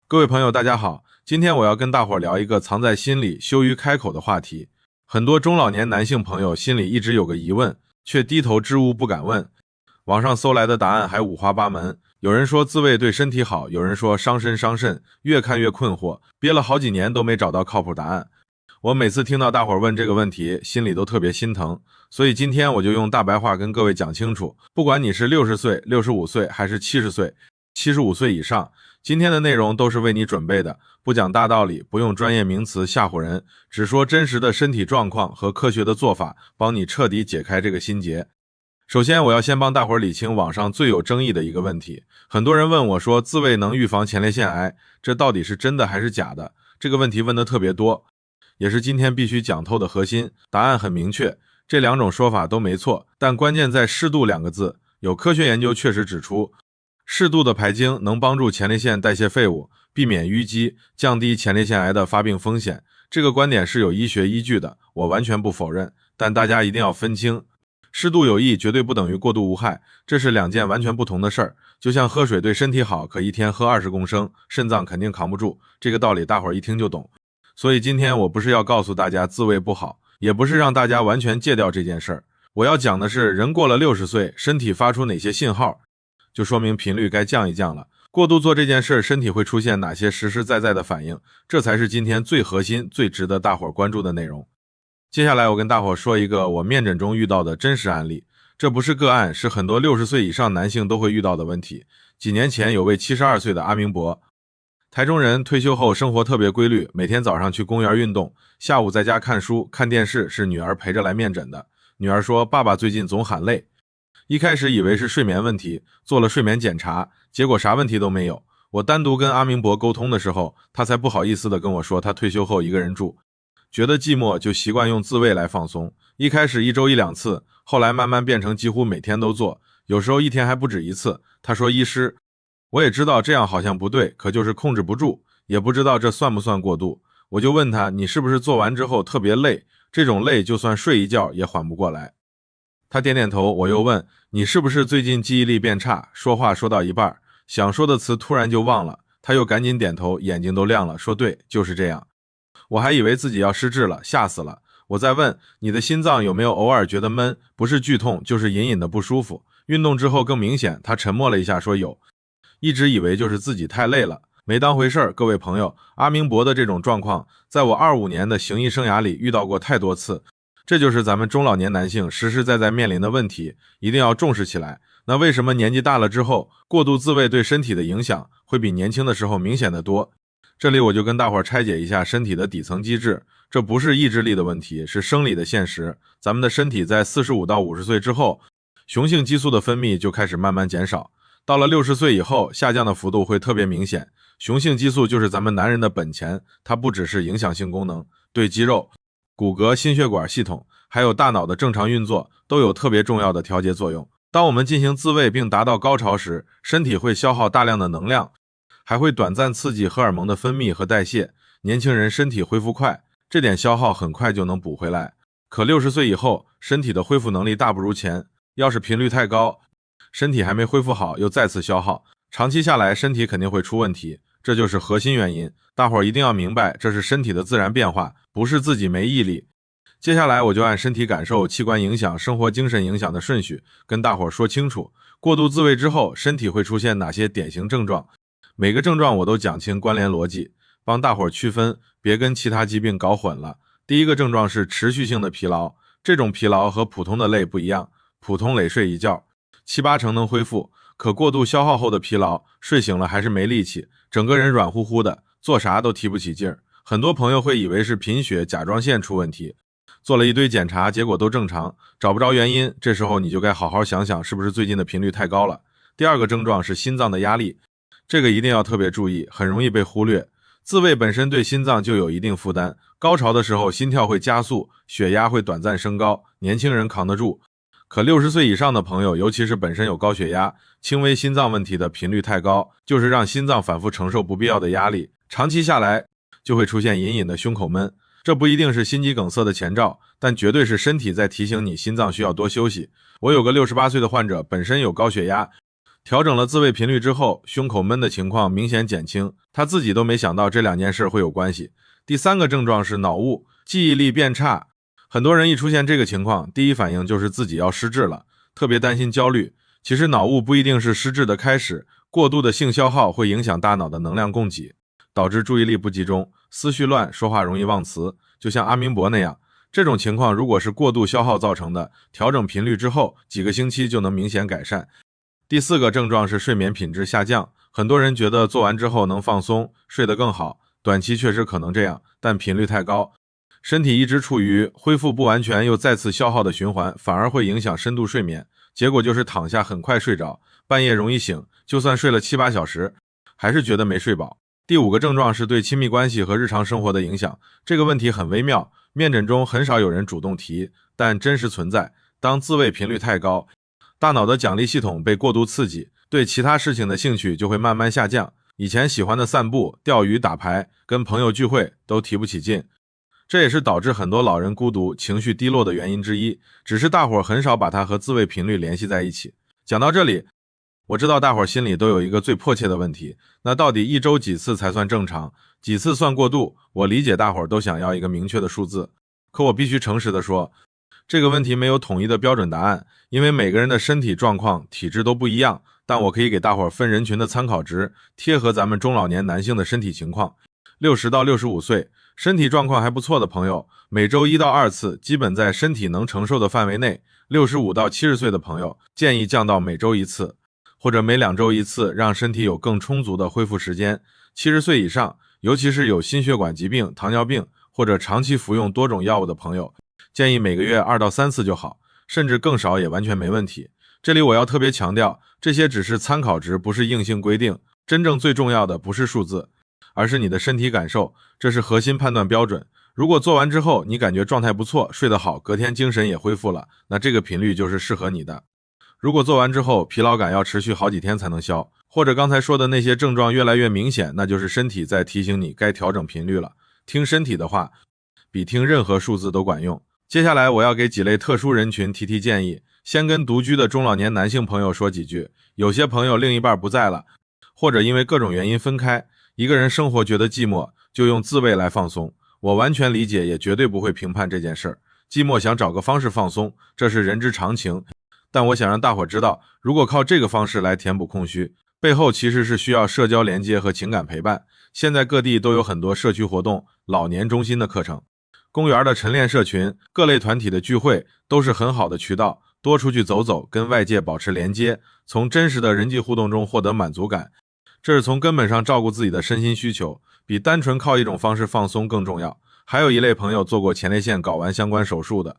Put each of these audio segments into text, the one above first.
各位朋友，大家好，今天我要跟大伙聊一个藏在心里、羞于开口的话题。很多中老年男性朋友心里一直有个疑问，却低头支吾不敢问。网上搜来的答案还五花八门，有人说自慰对身体好，有人说伤身伤肾，越看越困惑，憋了好几年都没找到靠谱答案。我每次听到大伙问这个问题，心里都特别心疼，所以今天我就用大白话跟各位讲清楚，不管你是60岁、65岁还是70岁、75岁以上，今天的内容都是为你准备的，不讲大道理，不用专业名词吓唬人，只说真实的身体状况和科学的做法，帮你彻底解开这个心结。首先，我要先帮大伙理清网上最有争议的一个问题。很多人问我说，自慰能预防前列腺癌，这到底是真的还是假的？这个问题问得特别多，也是今天必须讲透的核心。答案很明确，这两种说法都没错，但关键在适度两个字。有科学研究确实指出，适度的排精能帮助前列腺代谢废物，避免淤积，降低前列腺癌的发病风险。这个观点是有医学依据的，我完全不否认，但大家一定要分清，适度有益绝对不等于过度无害，这是两件完全不同的事儿。就像喝水对身体好，可一天喝20公升，肾脏肯定扛不住，这个道理大伙儿一听就懂。所以今天我不是要告诉大家自慰不好，也不是让大家完全戒掉这件事儿，我要讲的是人过了60岁，身体发出哪些信号，就说明频率该降一降了。过度做这件事，身体会出现哪些实实在在的反应，这才是今天最核心、最值得大伙关注的内容。接下来我跟大伙说一个我面诊中遇到的真实案例，这不是个案，是很多60岁以上男性都会遇到的问题。几年前有位72岁的阿明伯，台中人，退休后生活特别规律，每天早上去公园运动，下午在家看书看电视，是女儿陪着来面诊的。女儿说，爸爸最近总喊累，一开始以为是睡眠问题，做了睡眠检查，结果啥问题都没有。我单独跟阿明伯沟通的时候，他才不好意思地跟我说，他退休后一个人住，觉得寂寞就习惯用自慰来放松。一开始1周1-2次，后来慢慢变成几乎每天都做，有时候一天还不止1次。他说，医师，我也知道这样好像不对，可就是控制不住，也不知道这算不算过度。我就问他，你是不是做完之后特别累，这种累就算睡一觉也缓不过来？他点点头。我又问，你是不是最近记忆力变差，说话说到一半，想说的词突然就忘了？他又赶紧点头，眼睛都亮了，说对，就是这样。我还以为自己要失智了，吓死了。我再问，你的心脏有没有偶尔觉得闷，不是剧痛就是隐隐的不舒服，运动之后更明显？他沉默了一下说有。一直以为就是自己太累了，没当回事儿。各位朋友，阿明伯的这种状况在我25年的行医生涯里遇到过太多次，这就是咱们中老年男性实实在在面临的问题，一定要重视起来。那为什么年纪大了之后，过度自慰对身体的影响会比年轻的时候明显的多？这里我就跟大伙拆解一下身体的底层机制，这不是意志力的问题，是生理的现实。咱们的身体在45到50岁之后，雄性激素的分泌就开始慢慢减少，到了60岁以后，下降的幅度会特别明显。雄性激素就是咱们男人的本钱，它不只是影响性功能，对肌肉、骨骼、心血管系统还有大脑的正常运作都有特别重要的调节作用。当我们进行自慰并达到高潮时，身体会消耗大量的能量，还会短暂刺激荷尔蒙的分泌和代谢。年轻人身体恢复快，这点消耗很快就能补回来。可60岁以后，身体的恢复能力大不如前，要是频率太高，身体还没恢复好又再次消耗，长期下来身体肯定会出问题，这就是核心原因。大伙儿一定要明白，这是身体的自然变化，不是自己没毅力。接下来我就按身体感受、器官影响、生活精神影响的顺序跟大伙儿说清楚，过度自慰之后身体会出现哪些典型症状，每个症状我都讲清关联逻辑，帮大伙儿区分，别跟其他疾病搞混了。第一个症状是持续性的疲劳，这种疲劳和普通的累不一样，普通累睡一觉7-8成能恢复，可过度消耗后的疲劳，睡醒了还是没力气，整个人软乎乎的，做啥都提不起劲儿。很多朋友会以为是贫血、甲状腺出问题，做了一堆检查，结果都正常，找不着原因，这时候你就该好好想想是不是最近的频率太高了。第二个症状是心脏的压力，这个一定要特别注意，很容易被忽略。自慰本身对心脏就有一定负担，高潮的时候心跳会加速，血压会短暂升高，年轻人扛得住，可60岁以上的朋友，尤其是本身有高血压、轻微心脏问题的，频率太高，就是让心脏反复承受不必要的压力，长期下来就会出现隐隐的胸口闷。这不一定是心肌梗塞的前兆，但绝对是身体在提醒你心脏需要多休息。我有个68岁的患者，本身有高血压，调整了自慰频率之后，胸口闷的情况明显减轻，他自己都没想到这两件事会有关系。第三个症状是脑雾，记忆力变差。很多人一出现这个情况，第一反应就是自己要失智了，特别担心焦虑。其实脑雾不一定是失智的开始，过度的性消耗会影响大脑的能量供给，导致注意力不集中，思绪乱，说话容易忘词，就像阿明伯那样。这种情况如果是过度消耗造成的，调整频率之后，几个星期就能明显改善。第四个症状是睡眠品质下降，很多人觉得做完之后能放松，睡得更好，短期确实可能这样，但频率太高，身体一直处于恢复不完全又再次消耗的循环，反而会影响深度睡眠，结果就是躺下很快睡着，半夜容易醒，就算睡了7、8小时，还是觉得没睡饱。第五个症状是对亲密关系和日常生活的影响，这个问题很微妙，面诊中很少有人主动提，但真实存在。当自慰频率太高，大脑的奖励系统被过度刺激，对其他事情的兴趣就会慢慢下降。以前喜欢的散步、钓鱼、打牌、跟朋友聚会都提不起劲，这也是导致很多老人孤独、情绪低落的原因之一。只是大伙很少把它和自慰频率联系在一起。讲到这里，我知道大伙心里都有一个最迫切的问题，那到底一周几次才算正常？几次算过度？我理解大伙都想要一个明确的数字，可我必须诚实的说，这个问题没有统一的标准答案，因为每个人的身体状况、体质都不一样。但我可以给大伙分人群的参考值，贴合咱们中老年男性的身体情况。60到65岁，身体状况还不错的朋友，每周1到2次，基本在身体能承受的范围内。65到70岁的朋友，建议降到每周1次，或者每2周1次，让身体有更充足的恢复时间。70岁以上，尤其是有心血管疾病、糖尿病或者长期服用多种药物的朋友，建议每个月2到3次就好，甚至更少也完全没问题。这里我要特别强调，这些只是参考值，不是硬性规定。真正最重要的不是数字，而是你的身体感受，这是核心判断标准。如果做完之后你感觉状态不错，睡得好，隔天精神也恢复了，那这个频率就是适合你的。如果做完之后疲劳感要持续好几天才能消，或者刚才说的那些症状越来越明显，那就是身体在提醒你该调整频率了。听身体的话，比听任何数字都管用。接下来我要给几类特殊人群提建议，先跟独居的中老年男性朋友说几句。有些朋友另一半不在了，或者因为各种原因分开，一个人生活觉得寂寞，就用自慰来放松。我完全理解，也绝对不会评判这件事儿。寂寞想找个方式放松，这是人之常情。但我想让大伙知道，如果靠这个方式来填补空虚，背后其实是需要社交连接和情感陪伴。现在各地都有很多社区活动、老年中心的课程，公园的晨练社群、各类团体的聚会都是很好的渠道，多出去走走，跟外界保持连接，从真实的人际互动中获得满足感，这是从根本上照顾自己的身心需求，比单纯靠一种方式放松更重要。还有一类朋友做过前列腺睾丸相关手术的，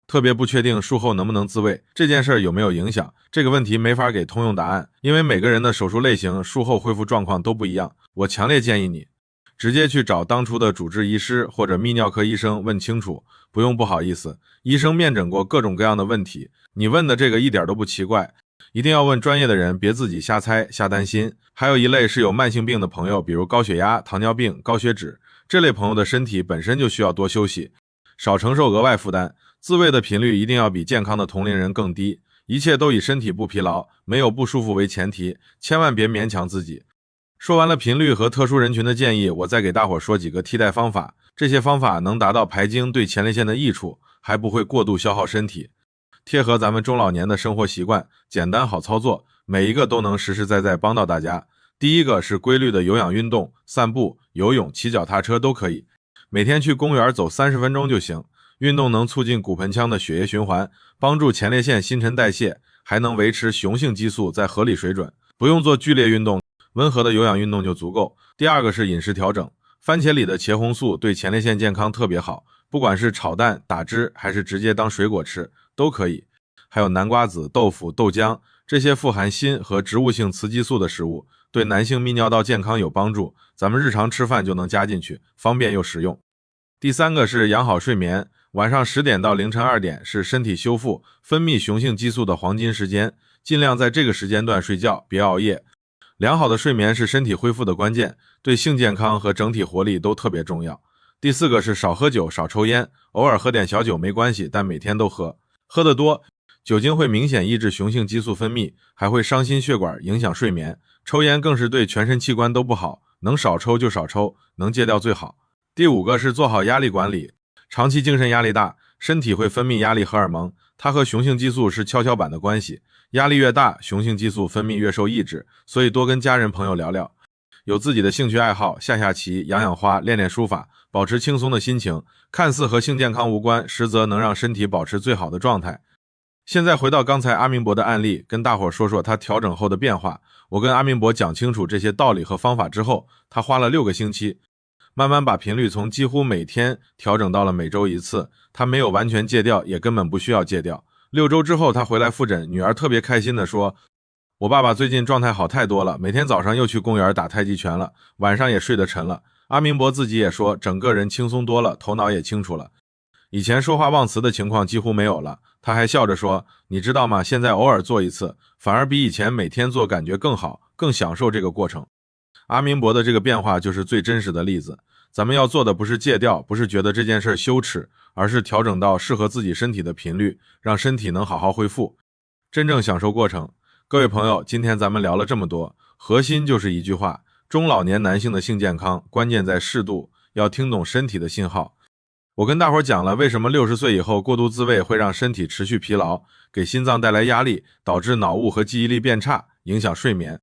特别不确定术后能不能自慰，这件事有没有影响？这个问题没法给通用答案，因为每个人的手术类型、术后恢复状况都不一样。我强烈建议你直接去找当初的主治医师或者泌尿科医生问清楚，不用不好意思，医生面诊过各种各样的问题，你问的这个一点都不奇怪，一定要问专业的人，别自己瞎猜瞎担心。还有一类是有慢性病的朋友，比如高血压、糖尿病、高血脂，这类朋友的身体本身就需要多休息，少承受额外负担，自慰的频率一定要比健康的同龄人更低。一切都以身体不疲劳、没有不舒服为前提，千万别勉强自己。说完了频率和特殊人群的建议，我再给大伙说几个替代方法。这些方法能达到排精对前列腺的益处，还不会过度消耗身体，贴合咱们中老年的生活习惯，简单好操作，每一个都能实实在在帮到大家。第一个是规律的有氧运动，散步、游泳、骑脚踏车都可以，每天去公园走30分钟就行。运动能促进骨盆腔的血液循环，帮助前列腺新陈代谢，还能维持雄性激素在合理水准，不用做剧烈运动，温和的有氧运动就足够。第二个是饮食调整，番茄里的茄红素对前列腺健康特别好，不管是炒蛋、打汁还是直接当水果吃都可以。还有南瓜子、豆腐、豆浆，这些富含锌和植物性雌激素的食物，对男性泌尿道健康有帮助，咱们日常吃饭就能加进去，方便又实用。第三个是养好睡眠，晚上10点到凌晨2点是身体修复、分泌雄性激素的黄金时间，尽量在这个时间段睡觉，别熬夜。良好的睡眠是身体恢复的关键，对性健康和整体活力都特别重要。第四个是少喝酒、少抽烟，偶尔喝点小酒没关系，但每天都喝。喝得多酒精会明显抑制雄性激素分泌，还会伤心血管，影响睡眠。抽烟更是对全身器官都不好，能少抽就少抽，能戒掉最好。第5个是做好压力管理，长期精神压力大，身体会分泌压力荷尔蒙，它和雄性激素是跷跷板的关系，压力越大，雄性激素分泌越受抑制，所以多跟家人朋友聊聊。有自己的兴趣爱好，下下棋、养养花、练练书法，保持轻松的心情，看似和性健康无关，实则能让身体保持最好的状态。现在回到刚才阿明伯的案例，跟大伙说说他调整后的变化。我跟阿明伯讲清楚这些道理和方法之后，他花了6个星期，慢慢把频率从几乎每天调整到了每周1次。他没有完全戒掉，也根本不需要戒掉。6周之后，他回来复诊，女儿特别开心地说，我爸爸最近状态好太多了，每天早上又去公园打太极拳了，晚上也睡得沉了。阿明伯自己也说，整个人轻松多了，头脑也清楚了。以前说话忘词的情况几乎没有了。他还笑着说，你知道吗，现在偶尔做一次，反而比以前每天做感觉更好，更享受这个过程。阿明伯的这个变化就是最真实的例子。咱们要做的不是戒掉，不是觉得这件事羞耻，而是调整到适合自己身体的频率，让身体能好好恢复，真正享受过程。各位朋友，今天咱们聊了这么多，核心就是一句话，中老年男性的性健康关键在适度，要听懂身体的信号。我跟大伙讲了为什么60岁以后过度自慰会让身体持续疲劳，给心脏带来压力，导致脑雾和记忆力变差，影响睡眠，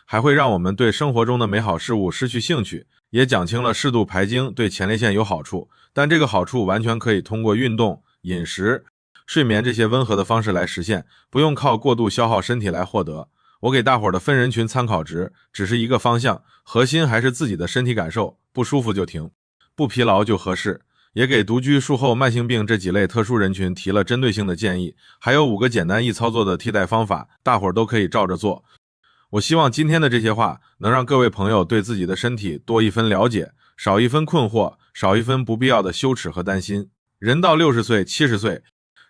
还会让我们对生活中的美好事物失去兴趣。也讲清了适度排精对前列腺有好处，但这个好处完全可以通过运动、饮食、睡眠这些温和的方式来实现，不用靠过度消耗身体来获得。我给大伙的分人群参考值只是一个方向，核心还是自己的身体感受，不舒服就停，不疲劳就合适。也给独居、术后、慢性病这几类特殊人群提了针对性的建议，还有5个简单易操作的替代方法，大伙都可以照着做。我希望今天的这些话能让各位朋友对自己的身体多一分了解，少一分困惑，少一分不必要的羞耻和担心。人到60岁、70岁，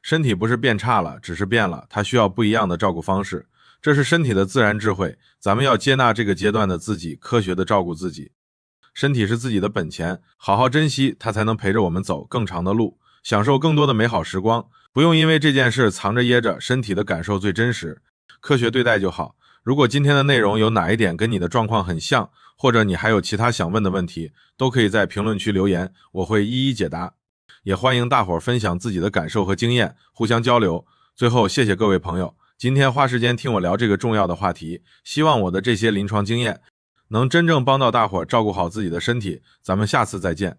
身体不是变差了，只是变了，它需要不一样的照顾方式，这是身体的自然智慧，咱们要接纳这个阶段的自己，科学的照顾自己。身体是自己的本钱，好好珍惜，它才能陪着我们走更长的路，享受更多的美好时光。不用因为这件事藏着掖着，身体的感受最真实，科学对待就好。如果今天的内容有哪一点跟你的状况很像，或者你还有其他想问的问题，都可以在评论区留言，我会一一解答。也欢迎大伙分享自己的感受和经验，互相交流。最后，谢谢各位朋友，今天花时间听我聊这个重要的话题，希望我的这些临床经验能真正帮到大伙照顾好自己的身体，咱们下次再见。